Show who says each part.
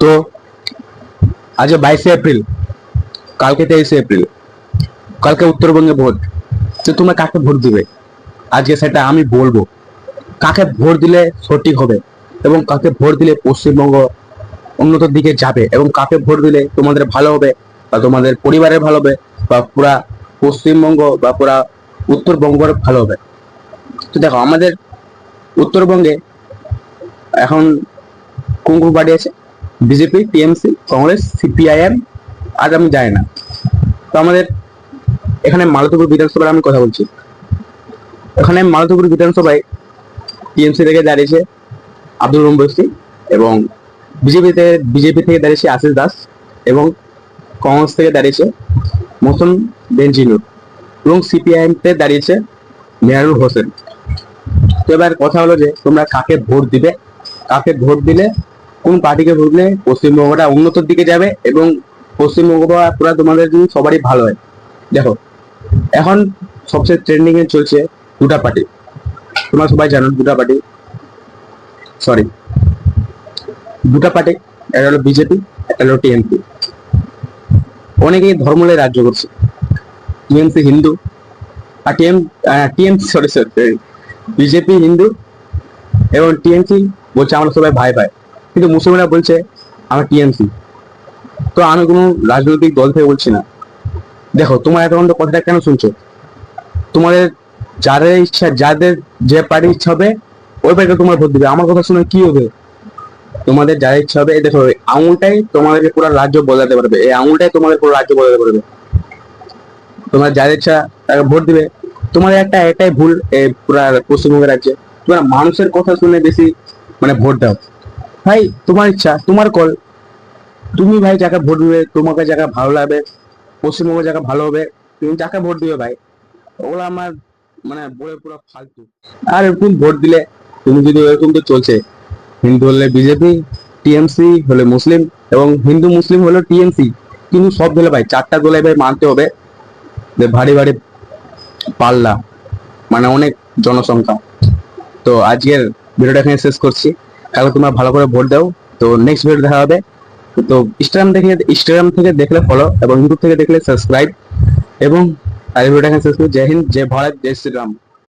Speaker 1: তো আজ 22 এপ্রিল, কালকে 23 এপ্রিল, কালকে উত্তরবঙ্গে ভোট। তো তোমরা কাকে ভোট দিবে আজকে সেটা আমি বলবো। কাকে ভোট দিলে সঠিক হবে এবং কাকে ভোট দিলে পশ্চিমবঙ্গ উন্নতির দিকে যাবে এবং কাকে ভোট দিলে তোমাদের ভালো হবে বা তোমাদের পরিবারের ভালো হবে বা পুরা পশ্চিমবঙ্গ বা পুরা উত্তরবঙ্গের ভালো হবে। তো দেখো, আমাদের উত্তরবঙ্গে এখন কোন কোন পার্টি আছে? বিজেপি, টিএমসি, কংগ্রেস, সিপিআইএম, আর আমি জানি না। তো আমাদের এখানে মালতীপুর বিধানসভার আমি কথা বলছি। এখানে মালতীপুর বিধানসভায় টিএমসি থেকে দাঁড়িয়েছে আব্দুল রহিম বস্তি এবং বিজেপি থেকে দাঁড়িয়েছে আশিস দাস এবং কংগ্রেস থেকে দাঁড়িয়েছে মোসন বেঞ্জিনুর এবং সিপিআইএম থেকে দাঁড়িয়েছে মেহরুল হোসেন। তো এবার কথা হলো যে তোমরা কাকে ভোট দিবে, কাকে ভোট দিলে, কোন পার্টিকে ভোট দিলে পশ্চিমবঙ্গটা উন্নতির দিকে যাবে এবং পশ্চিমবঙ্গ পুরো তোমাদের যদি সবারই ভালো হয়। দেখো, এখন সবচেয়ে ট্রেন্ডিং এ চলছে দুটা পার্টি। তোমরা সবাই জানো দুটা পার্টি, একটা হলো বিজেপি, একটা হলো টিএমসি। অনেকেই ধর্ম নিয়ে রাজ্য করছে। টিএমসি হিন্দু আর বিজেপি হিন্দু এবং টিএমসি বলছে আমরা সবাই ভাই ভাই, কিন্তু মুসলিমরা বলছে আমরা টিএমসি। তো আমি কোনো রাজনৈতিক দল থেকে বলছি না। দেখো, তোমার এতক্ষণ তো কথাটা কেন শুনছো? তোমাদের যাদের ইচ্ছা, যাদের যে পার্টি ইচ্ছা হবে ওই পার্টিকে তোমার ভোট দিবে। আমার কথা শুনে কি হবে? তোমাদের যার ইচ্ছা হবে, দেখো আঙুলটাই তোমাদেরকে পুরো রাজ্য বদলাতে পারবে, এই আঙুলটাই তোমাদের পুরো রাজ্য বদলাতে পারবে। তোমার যার ইচ্ছা তাকে ভোট দিবে। তোমাদের এটাই ভুল এই পুরো পশ্চিমবঙ্গের রাজ্যে, তোমরা মানুষের কথা শুনে বেশি ভোট দাও। ভাই তোমার ইচ্ছা, তোমার কল, তুমি ভাই যাকে ভোট দিবে, তোমাকে যাকে ভালো লাগবে, পশ্চিমবঙ্গ যাকে ভালো হবে, তুমি যাকে ভোট দিবে ভাই। ওগুলো আমার বলে পুরো ফালতু। আর এরকম ভোট দিলে তুমি যদি এরকম তো চলছে, হিন্দু হলে বিজেপি, টিএমসি হলে মুসলিম এবং হিন্দু মুসলিম হলো টিএমসি, কিন্তু সব দলে ভাই চারটা দলে ভাই মানতে হবে যে ভারী ভারী পাল্লা, অনেক জনসংখ্যা। তো আজকের ভিডিওটা এখানে শেষ করছি। কালকে তোমরা ভালো করে ভোট দাও। তো নেক্সট ভিডিও দেখা হবে। তো ইনস্টাগ্রাম থেকে দেখলে ফলো এবং ইউটিউব থেকে দেখলে সাবস্ক্রাইব এবং আর ভিডিওটা এখানে শেষ করছি। জয় হিন্দ, জয় ভারত, জয় শ্রীরাম।